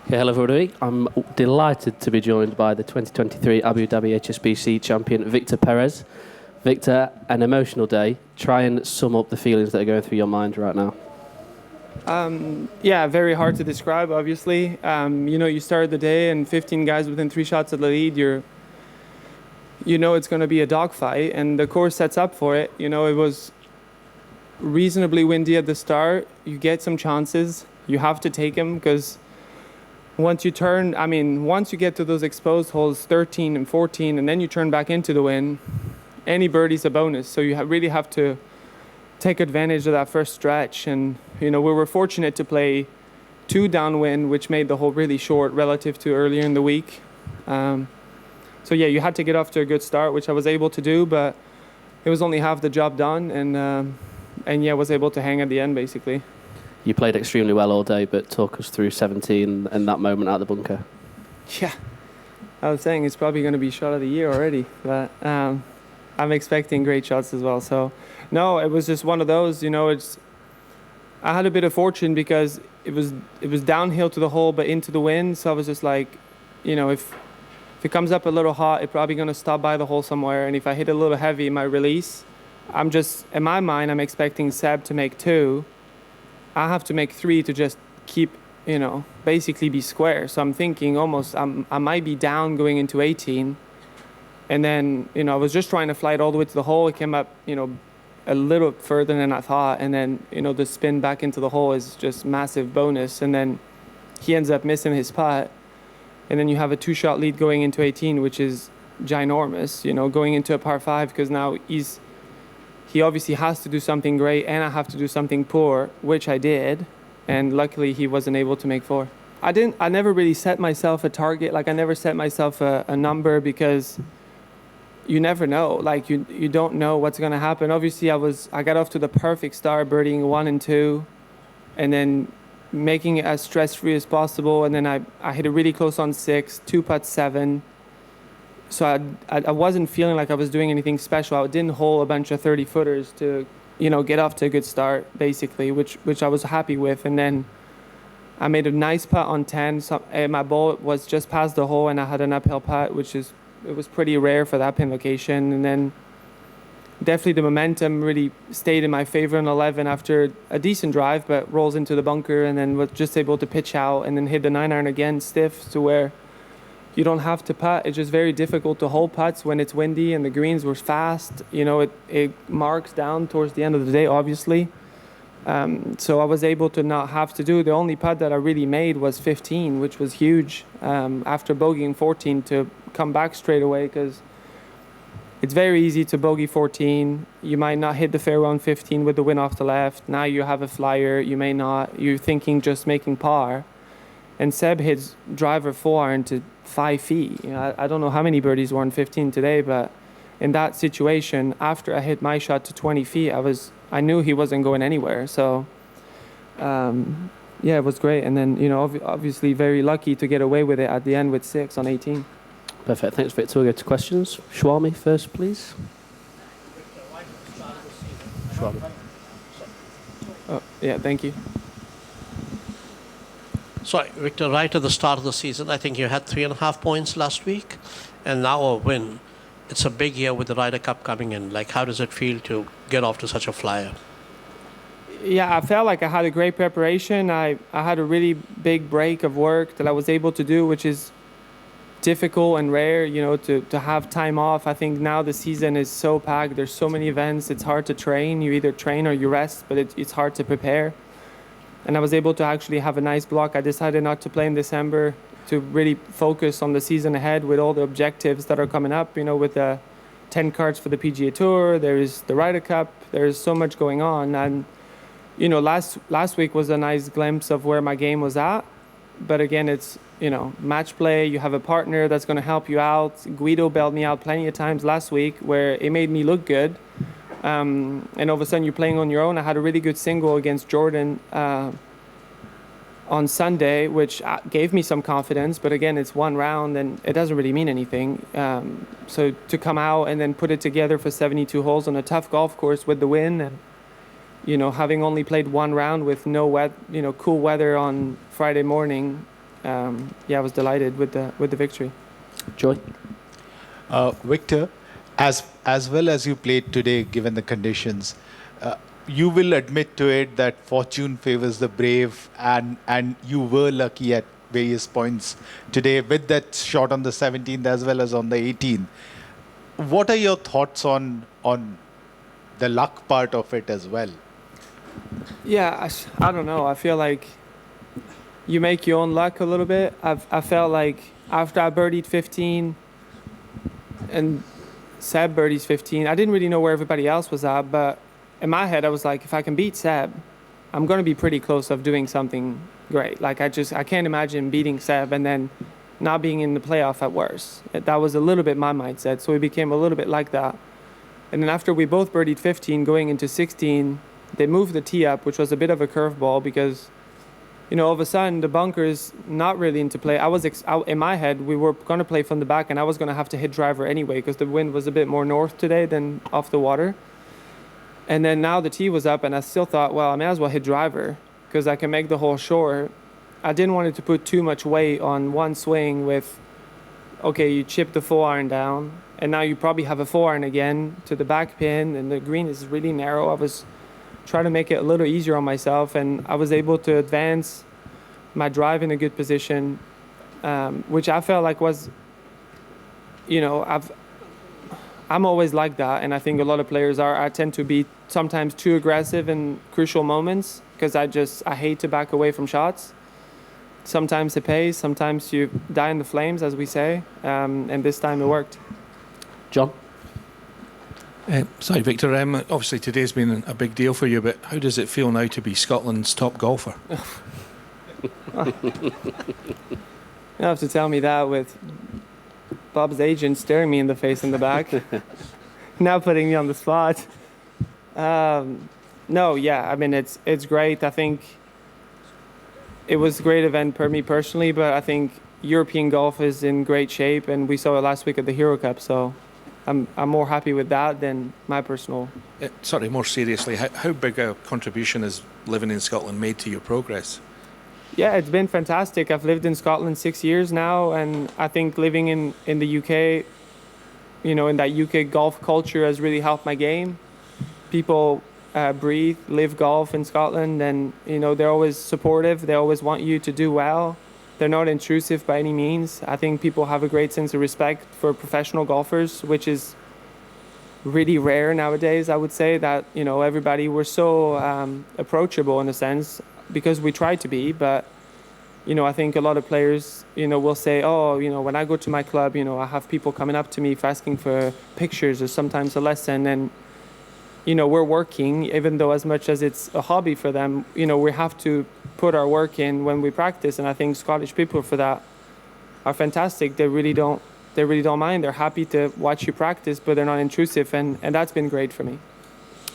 Okay, hello everybody. I'm delighted to be joined by the 2023 Abu Dhabi HSBC champion, Victor Perez. Victor, an emotional day. Try and sum up the feelings that are going through your mind right now. Yeah, very hard to describe, obviously. You started the day and 15 guys within 3 shots of the lead. It's going to be a dogfight, and the course sets up for it. It was reasonably windy at the start. You get some chances. You have to take them because once you get to those exposed holes, 13 and 14, and then you turn back into the wind, any birdie's a bonus. So you really have to take advantage of that first stretch. And, we were fortunate to play 2 downwind, which made the hole really short relative to earlier in the week. So you had to get off to a good start, which I was able to do, but it was only half the job done. And was able to hang at the end, basically. You played extremely well all day, but talk us through 17 and that moment out the bunker. Yeah, I was saying it's probably going to be shot of the year already, but I'm expecting great shots as well. So, no, it was just one of those. I had a bit of fortune because it was downhill to the hole, but into the wind. So I was just like, if it comes up a little hot, it's probably going to stop by the hole somewhere. And if I hit a little heavy in my release, in my mind, I'm expecting Seb to make 2. I have to make 3 to just keep, basically be square. So I'm thinking I might be down going into 18. And then, I was just trying to fly it all the way to the hole. It came up, a little further than I thought. And then, the spin back into the hole is just massive bonus. And then he ends up missing his putt. And then you have a 2-shot lead going into 18, which is ginormous, going into a par 5, because now he obviously has to do something great and I have to do something poor, which I did. And luckily he wasn't able to make 4. I never really set myself a target. Like I never set myself a number because you never know. Like you don't know what's going to happen. Obviously I got off to the perfect start, birdieing 1 and 2 and then making it as stress-free as possible. And then I hit it really close on 6, 2-putt 7. So I wasn't feeling like I was doing anything special. I didn't hole a bunch of 30-footers to, get off to a good start, basically, which I was happy with. And then I made a nice putt on 10. So my ball was just past the hole, and I had an uphill putt, it was pretty rare for that pin location. And then definitely the momentum really stayed in my favor on 11 after a decent drive, but rolls into the bunker, and then was just able to pitch out and then hit the 9-iron again stiff to where you don't have to putt. It's just very difficult to hold putts when it's windy and the greens were fast. It marks down towards the end of the day, obviously. So I was able to not have to do. The only putt that I really made was 15, which was huge after bogeying 14 to come back straight away, because it's very easy to bogey 14. You might not hit the fairway on 15 with the wind off the left. Now you have a flyer. You may not. You're thinking just making par. And Seb hits driver 4 into 5 feet. I don't know how many birdies were on 15 today, but in that situation, after I hit my shot to 20 feet, I knew he wasn't going anywhere. So, it was great. And then, obviously very lucky to get away with it at the end with 6 on 18. Perfect. Thanks, Victor. We'll go to questions. Shwami first, please. Shwami. Oh, yeah, thank you. Sorry, Victor, right at the start of the season, I think you had 3.5 points last week, and now a win. It's a big year with the Ryder Cup coming in. Like, how does it feel to get off to such a flyer? Yeah, I felt like I had a great preparation. I had a really big break of work that I was able to do, which is difficult and rare, to have time off. I think now the season is so packed. There's so many events. It's hard to train. You either train or you rest, but it's hard to prepare. And I was able to actually have a nice block. I decided not to play in December to really focus on the season ahead with all the objectives that are coming up, with the 10 cards for the PGA Tour. There's the Ryder Cup. There's so much going on. And, last week was a nice glimpse of where my game was at. But again, it's, match play. You have a partner that's going to help you out. Guido bailed me out plenty of times last week where it made me look good. And all of a sudden you're playing on your own. I had a really good single against Jordan on Sunday, which gave me some confidence. But again, it's one round and it doesn't really mean anything. So to come out and then put it together for 72 holes on a tough golf course with the win, and having only played one round with no cool weather on Friday morning, I was delighted with the victory. Joy? Victor, as well as you played today, given the conditions, you will admit to it that fortune favors the brave, and you were lucky at various points today with that shot on the 17th as well as on the 18th. What are your thoughts on the luck part of it as well? Yeah, I don't know. I feel like you make your own luck a little bit. I felt like after I birdied 15 and Seb birdies 15, I didn't really know where everybody else was at, but in my head I was like, if I can beat Seb, I'm going to be pretty close of doing something great. Like I can't imagine beating Seb and then not being in the playoff at worst. That was a little bit my mindset, so it became a little bit like that. And then after we both birdied 15 going into 16, they moved the tee up, which was a bit of a curveball because, all of a sudden the bunker's not really into play. In my head, we were going to play from the back and I was going to have to hit driver anyway because the wind was a bit more north today than off the water. And then now the tee was up and I still thought, well, I may as well hit driver because I can make the hole short. I didn't want it to put too much weight on one swing with, okay, you chip the 4-iron down and now you probably have a 4-iron again to the back pin and the green is really narrow. I was trying to make it a little easier on myself and I was able to advance my drive in a good position, which I felt like was, I'm always like that, and I think a lot of players are. I tend to be sometimes too aggressive in crucial moments because I hate to back away from shots. Sometimes it pays, sometimes you die in the flames, as we say, and this time it worked. John? Sorry, Victor. Obviously today's been a big deal for you, but how does it feel now to be Scotland's top golfer? You don't have to tell me that with Bob's agent staring me in the face in the back. Now putting me on the spot. No, yeah, I mean, it's great. I think it was a great event for me personally, but I think European golf is in great shape, and we saw it last week at the Hero Cup, so I'm more happy with that than my personal. Sorry, more seriously, how big a contribution has living in Scotland made to your progress? Yeah, it's been fantastic. I've lived in Scotland 6 years now, and I think living in the UK, in that UK golf culture has really helped my game. People live golf in Scotland, and they're always supportive. They always want you to do well. They're not intrusive by any means. I think people have a great sense of respect for professional golfers, which is really rare nowadays. I would say that we're so approachable in a sense, because we try to be, but I think a lot of players will say, oh, when I go to my club, I have people coming up to me asking for pictures or sometimes a lesson, and we're working, even though as much as it's a hobby for them, we have to put our work in when we practice. And I think Scottish people for that are fantastic. They really don't mind. They're happy to watch you practice, but they're not intrusive, and that's been great for me.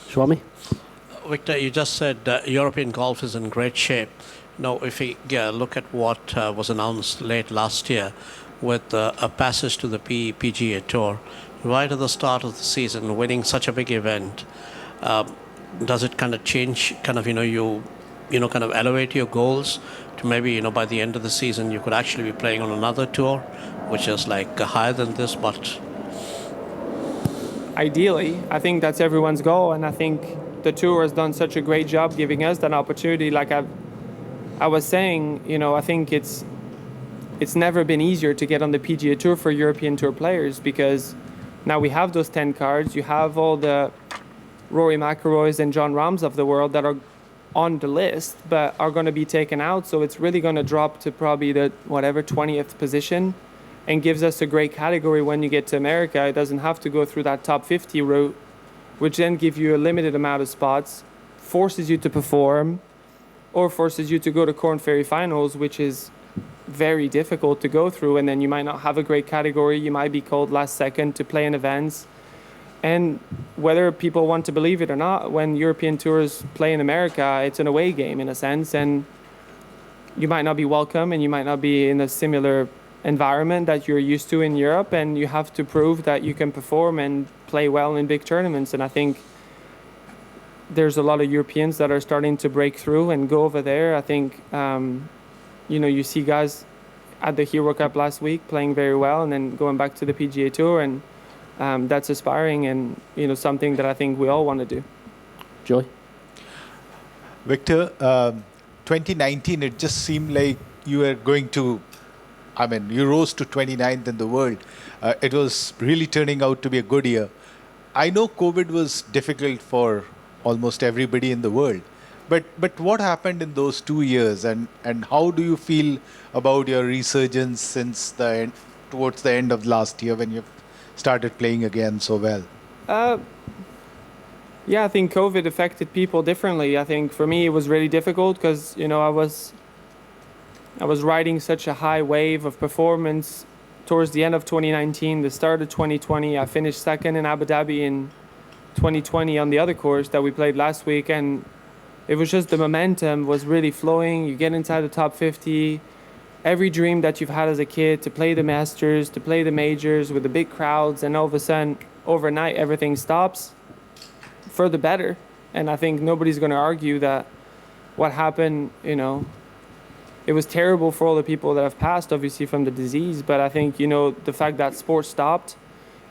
Swami? Victor, you just said European golf is in great shape. Now, if we look at what was announced late last year with a passage to the PGA Tour, right at the start of the season, winning such a big event, does it kind of change, kind of elevate your goals to maybe, by the end of the season, you could actually be playing on another tour, which is like higher than this, but... Ideally, I think that's everyone's goal, and I think the tour has done such a great job giving us that opportunity. Like I was saying, I think it's never been easier to get on the PGA Tour for European Tour players, because now we have those 10 cards. You have all the Rory McIlroys and Jon Rahms of the world that are on the list but are going to be taken out, so it's really going to drop to probably the 20th position, and gives us a great category when you get to America. It doesn't have to go through that top 50 route, which then gives you a limited amount of spots, forces you to perform, or forces you to go to Corn Ferry finals, which is very difficult to go through, and then you might not have a great category. You might be called last second to play in events. And whether people want to believe it or not, when European tours play in America, it's an away game in a sense, and you might not be welcome, and you might not be in a similar environment that you're used to in Europe, and you have to prove that you can perform and play well in big tournaments. And I think there's a lot of Europeans that are starting to break through and go over there. I think you see guys at the Hero Cup last week, playing very well, and then going back to the PGA Tour, and that's aspiring and something that I think we all want to do. Joy? Victor, 2019, it just seemed like you were going to, you rose to 29th in the world. It was really turning out to be a good year. I know COVID was difficult for almost everybody in the world, but what happened in those 2 years, and how do you feel about your resurgence since towards the end of last year when you started playing again so well? Yeah, I think COVID affected people differently. I think for me it was really difficult because I was riding such a high wave of performance towards the end of 2019, the start of 2020. I finished second in Abu Dhabi in 2020 on the other course that we played last week, and it was just the momentum was really flowing. You get inside the top 50. Every dream that you've had as a kid to play the Masters, to play the majors with the big crowds, and all of a sudden, overnight, everything stops for the better. And I think nobody's going to argue that what happened, it was terrible for all the people that have passed, obviously, from the disease. But I think, the fact that sport stopped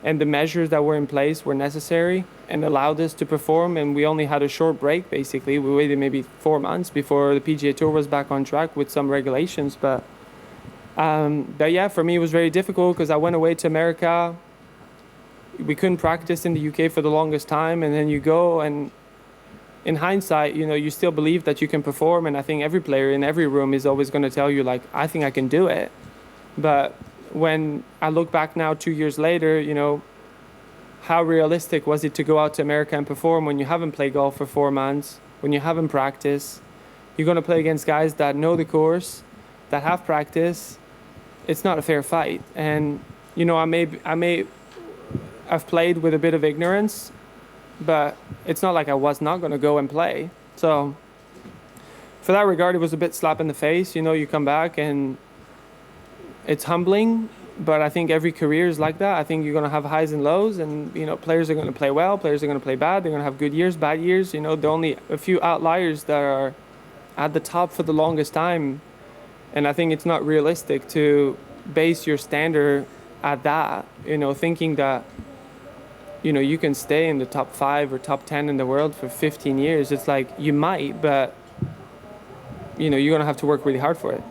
and the measures that were in place were necessary and allowed us to perform. And we only had a short break, basically. We waited maybe 4 months before the PGA Tour was back on track with some regulations. But yeah, for me, it was very difficult because I went away to America. We couldn't practice in the UK for the longest time. And then you go, and in hindsight, you still believe that you can perform. And I think every player in every room is always going to tell you, like, I think I can do it. But when I look back now 2 years later, how realistic was it to go out to America and perform when you haven't played golf for 4 months, when you haven't practiced? You're going to play against guys that know the course, that have practice. It's not a fair fight. And, I've played with a bit of ignorance, but it's not like I was not going to go and play. So for that regard, it was a bit slap in the face. You come back and it's humbling, but I think every career is like that. I think you're going to have highs and lows, and, players are going to play well, players are going to play bad. They're going to have good years, bad years. There are only a few outliers that are at the top for the longest time. And I think it's not realistic to base your standard at that, thinking that, you can stay in the top 5 or top 10 in the world for 15 years. It's like you might, but, you're going to have to work really hard for it.